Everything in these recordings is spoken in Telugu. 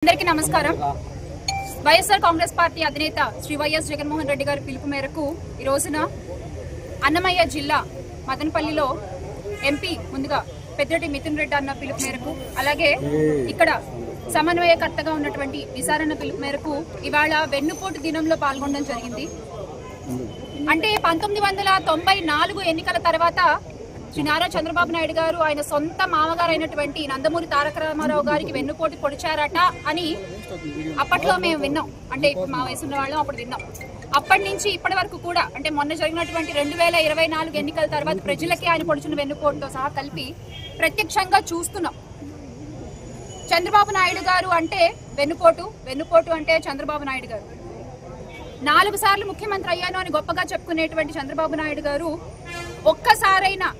అందరికీ నమస్కారం. వైఎస్ఆర్ కాంగ్రెస్ పార్టీ అధినేత శ్రీ వైఎస్ జగన్మోహన్ రెడ్డి గారి పిలుపు మేరకు ఈ రోజున అన్నమయ్య జిల్లా మదనపల్లిలో ఎంపీ ముందుగా పెద్దటి మిథున్ రెడ్డి అన్న పిలుపు మేరకు, అలాగే ఇక్కడ సమన్వయకర్తగా ఉన్నటువంటి విసారణ పిలుపు మేరకు ఇవాళ వెన్నుపోటు దినంలో పాల్గొనడం జరిగింది. అంటే 1994 ఎన్నికల తర్వాత శ్రీ నారా చంద్రబాబు నాయుడు గారు ఆయన సొంత మామగారు అయినటువంటి నందమూరి తారక రామారావు గారికి వెన్నుపోటు పొడిచారట అని అప్పట్లో మేము విన్నాం. అంటే ఇప్పుడు మా వయసు ఉన్న వాళ్ళం అప్పుడు విన్నాం. అప్పటి నుంచి ఇప్పటి వరకు కూడా, అంటే మొన్న జరిగినటువంటి 2024 ఎన్నికల తర్వాత ప్రజలకి ఆయన పొడిచిన వెన్నుపోటుతో సహా కలిపి ప్రత్యక్షంగా చూస్తున్నాం. చంద్రబాబు నాయుడు గారు అంటే వెన్నుపోటు అంటే చంద్రబాబు నాయుడు గారు 4 సార్లు ముఖ్యమంత్రి అయ్యాను అని గొప్పగా చెప్పుకునేటువంటి చంద్రబాబు నాయుడు గారు ఒక్కసారైనా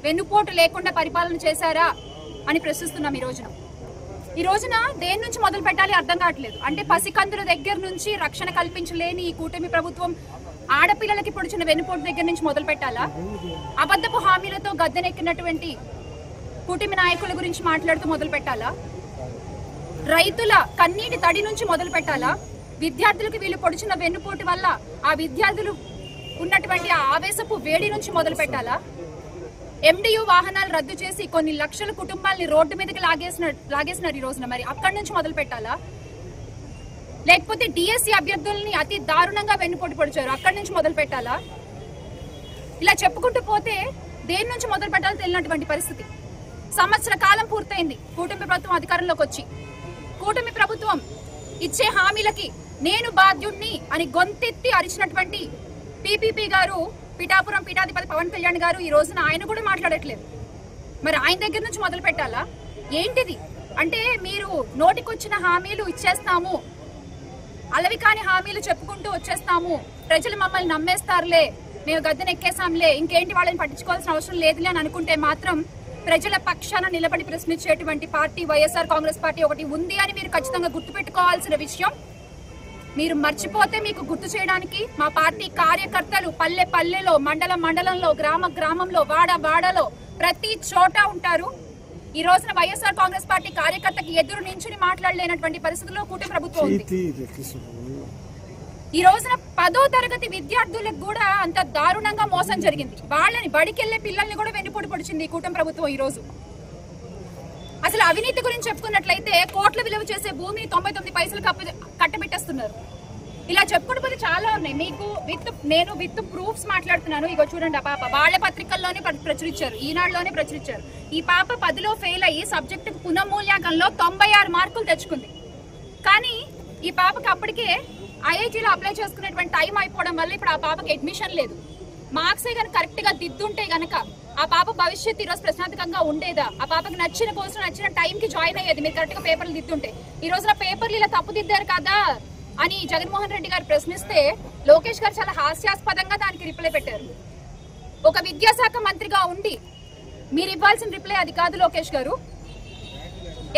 వెన్నుపోటు లేకుండా పరిపాలన చేశారా అని ప్రశ్నిస్తున్నాం. ఈ రోజున దేని నుంచి మొదలు పెట్టాలి అర్థం కావట్లేదు. అంటే పసికందుల దగ్గర నుంచి రక్షణ కల్పించలేని ఈ కూటమి ప్రభుత్వం ఆడపిల్లలకి పొడిచిన వెన్నుపోటు దగ్గర నుంచి మొదలు పెట్టాలా? అబద్ధపు హామీలతో గద్దెనెక్కినటువంటి కూటమి నాయకుల గురించి మాట్లాడుతూ మొదలు పెట్టాలా? రైతుల కన్నీటి తడి నుంచి మొదలు పెట్టాలా? విద్యార్థులకు వీళ్ళు పొడిచిన వెన్నుపోటు వల్ల ఆ విద్యార్థులు ఉన్నటువంటి ఆ ఆవేశపు వేడి నుంచి మొదలు పెట్టాలా? MDU వాహనాలు రద్దు చేసి కొన్ని లక్షల కుటుంబాలని రోడ్డు మీదకి లాగేసినారు ఈ రోజున. మరి అక్కడి నుంచి మొదలు పెట్టాలా? లేకపోతే DSC అభ్యర్థుల్ని అతి దారుణంగా వెన్నుపోటు పొడిచారు, అక్కడి నుంచి మొదలు పెట్టాలా? ఇలా చెప్పుకుంటూ పోతే దేని నుంచి మొదలు పెట్టాలో తెలియనటువంటి పరిస్థితి. సంవత్సర కాలం పూర్తయింది కూటమి ప్రభుత్వం అధికారంలోకి వచ్చి. కూటమి ప్రభుత్వం ఇచ్చే హామీలకి నేను బాధ్యుణ్ణి అని గొంతెత్తి అరిచినటువంటి PPP గారు, పిఠాపురం పీఠాధిపతి పవన్ కళ్యాణ్ గారు ఈ రోజున ఆయన కూడా మాట్లాడట్లేదు. మరి ఆయన దగ్గర నుంచి మొదలు పెట్టాలా? ఏంటిది అంటే మీరు నోటికొచ్చిన హామీలు ఇచ్చేస్తాము, అలవి కాని హామీలు చెప్పుకుంటూ వచ్చేస్తాము, ప్రజలు మమ్మల్ని నమ్మేస్తారులే, మేము గద్దెనెక్కేసాంలే, ఇంకేంటి వాళ్ళని పట్టించుకోవాల్సిన అవసరం లేదులే అని అనుకుంటే మాత్రం ప్రజల పక్షాన నిలబడి ప్రశ్నించేటువంటి పార్టీ వైఎస్ఆర్ కాంగ్రెస్ పార్టీ ఒకటి ఉంది అని మీరు ఖచ్చితంగా గుర్తుపెట్టుకోవాల్సిన విషయం. మీరు మర్చిపోతే మీకు గుర్తు చేయడానికి మా పార్టీ కార్యకర్తలు పల్లె పల్లెలో, మండలం మండలంలో, గ్రామ గ్రామంలో, వాడ వాడలో ప్రతి చోట ఉంటారు. ఈ రోజున వైఎస్ఆర్ కాంగ్రెస్ పార్టీ కార్యకర్తకి ఎదురు నించుని మాట్లాడలేనటువంటి పరిస్థితుల్లో కూటమి ప్రభుత్వం ఉంది. ఈ రోజున 10వ తరగతి విద్యార్థులకు కూడా అంత దారుణంగా మోసం జరిగింది. వాళ్ళని బడికెళ్లే పిల్లల్ని కూడా వెన్నుపోటు పొడిచింది ఈ కూటమి ప్రభుత్వం. ఈ రోజు అసలు అవినీతి గురించి చెప్పుకున్నట్లయితే కోట్ల విలువ చేసే భూమిని 99 పైసలు కట్టబెట్టేస్తున్నారు. ఇలా చెప్పుకుంటే చాలా ఉన్నాయి. మీకు నేను విత్ ప్రూఫ్స్ మాట్లాడుతున్నాను. ఇగో చూడండి, ఆ పాప వాళ్ళ పత్రికల్లోనే ప్రచురించారు, ఈనాడులోనే ప్రచురించారు. ఈ పాప 10లో ఫెయిల్ అయ్యి సబ్జెక్టు పునఃమూల్యాంకనంలో 96 మార్కులు తెచ్చుకుంది. కానీ ఈ పాపకి అప్పటికే IITలో అప్లై చేసుకునేటువంటి టైం అయిపోవడం వల్ల ఇప్పుడు ఆ పాపకి అడ్మిషన్ లేదు. మార్క్సే కనుక కరెక్ట్ గా దిద్దుంటే గనక ఆ పాప భవిష్యత్తు ఈరోజు ప్రశాంతంగా ఉండేదా? ఆ పాపకి నచ్చిన కోర్సు నచ్చిన టైంకి జాయిన్ అయ్యేది మీరు కరెక్ట్ గా పేపర్లు దిద్దుంటే. ఈ రోజున పేపర్లు ఇలా తప్పు దిద్దారు కదా అని జగన్మోహన్ రెడ్డి గారు ప్రశ్నిస్తే లోకేష్ గారు చాలా హాస్యాస్పదంగా దానికి రిప్లై పెట్టారు. ఒక విద్యాశాఖ మంత్రిగా ఉండి మీరు ఇవ్వాల్సిన రిప్లై అది కాదు లోకేష్ గారు.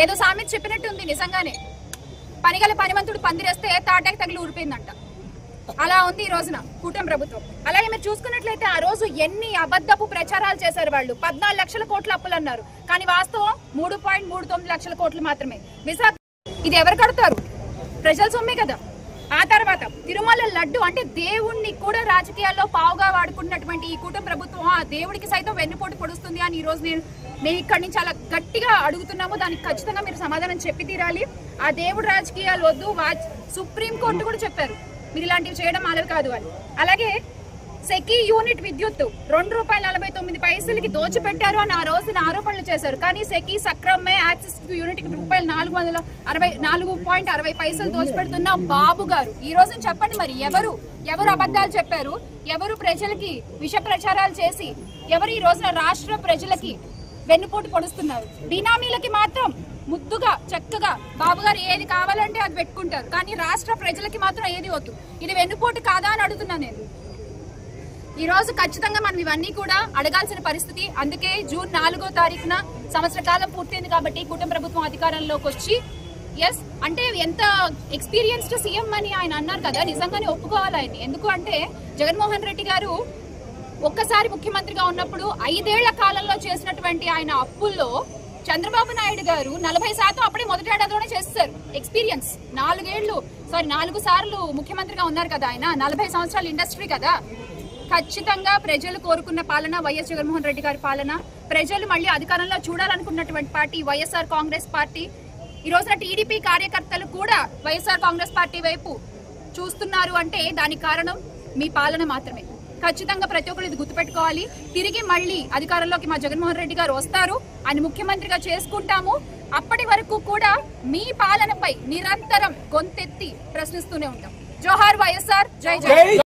ఏదో సామెత చెప్పినట్టు ఉంది. నిజంగానే పనిగల పనిమంతుడు పందిరేస్తే తాటాకి తగిలి ఊరిపోయిందంట. అలా ఉంది ఈ రోజున కూటమి ప్రభుత్వం. అలాగే మీరు చూసుకున్నట్లయితే ఆ రోజు ఎన్ని అబద్ధపు ప్రచారాలు చేశారు వాళ్ళు. 14 లక్షల కోట్ల అప్పులు అన్నారు, కానీ వాస్తవం 3.39 లక్షల కోట్లు మాత్రమే. విశాఖ ఇది ఎవరు కడతారు? ప్రజల సొమ్మే కదా. ఆ తర్వాత తిరుమల లడ్డు అంటే దేవుణ్ణి కూడా రాజకీయాల్లో పావుగా వాడుకున్నటువంటి ఈ కూటమి ప్రభుత్వం ఆ దేవుడికి సైతం వెన్నుపోటు పొడుస్తుంది అని ఈ రోజు మేము ఇక్కడి నుంచి చాలా గట్టిగా అడుగుతున్నాము. దానికి ఖచ్చితంగా మీరు సమాధానం చెప్పి తీరాలి. ఆ దేవుడు రాజకీయాలు వద్దు. సుప్రీంకోర్టు కూడా చెప్పారు మీరు ఇలాంటివి చేయడం అలవి కాదు అని. అలాగే సెకీ యూనిట్ విద్యుత్ ₹2.49 దోచిపెట్టారు అని ఆ రోజున ఆరోపణలు చేశారు. కానీ సెకీ సక్రమే యాక్సెస్ యూనిట్ ₹4.60 దోచిపెడుతున్న బాబు గారు ఈ రోజున చెప్పండి, మరి ఎవరు అబద్ధాలు చెప్పారు? ఎవరు ప్రజలకి విష ప్రచారాలు చేసి ఎవరు ఈ రోజున రాష్ట్ర ప్రజలకి వెన్నుపోటు పొడుస్తున్నారు? బినామీలకి మాత్రం ముద్దుగా చక్కగా బాబు గారు ఏది కావాలంటే అది పెట్టుకుంటారు, కానీ రాష్ట్ర ప్రజలకి మాత్రం ఏది వద్దు. ఇది వెన్నుపోటు కాదా అని అడుగుతున్నాను నేను. ఈ రోజు ఖచ్చితంగా మనం ఇవన్నీ కూడా అడగాల్సిన పరిస్థితి. అందుకే జూన్ 4వ తారీఖున సంవత్సర కాలం పూర్తయింది కాబట్టి కూటమి ప్రభుత్వం అధికారంలోకి వచ్చి ఎస్ అంటే ఎంత ఎక్స్పీరియన్స్డ్ సీఎం అని ఆయన అన్నారు కదా, నిజంగానే ఒప్పుకోవాలి ఆయన. ఎందుకు అంటే జగన్మోహన్ రెడ్డి గారు ఒక్కసారి ముఖ్యమంత్రిగా ఉన్నప్పుడు 5 ఏళ్ల కాలంలో చేసినటువంటి ఆయన అప్పుల్లో చంద్రబాబు నాయుడు గారు 40% అప్పుడే మొదటి ఏడాదిలోనే చేస్తారు. ఎక్స్పీరియన్స్ 4 సార్లు ముఖ్యమంత్రిగా ఉన్నారు కదా ఆయన. 40 సంవత్సరాల ఇండస్ట్రీ కదా. ఖచ్చితంగా ప్రజలు కోరుకున్న పాలన వైఎస్ జగన్మోహన్ రెడ్డి గారి పాలన. ప్రజలు మళ్ళీ అధికారంలో చూడాలనుకున్నటువంటి పార్టీ వైఎస్ఆర్ కాంగ్రెస్ పార్టీ. ఈ రోజున టీడీపీ కార్యకర్తలు కూడా వైఎస్ఆర్ కాంగ్రెస్ పార్టీ వైపు చూస్తున్నారు అంటే దానికి కారణం మీ పాలన మాత్రమే. ఖచ్చితంగా ప్రతి ఒక్కరు ఇది గుర్తుపెట్టుకోవాలి. తిరిగి మళ్ళీ అధికారంలోకి మా జగన్మోహన్ రెడ్డి గారు వస్తారు, ఆయన ముఖ్యమంత్రిగా చేసుకుంటాము. అప్పటి వరకు కూడా మీ పాలనపై నిరంతరం గొంతెత్తి ప్రశ్నిస్తూనే ఉంటాం. జోహార్ వైఎస్ఆర్, జై జై.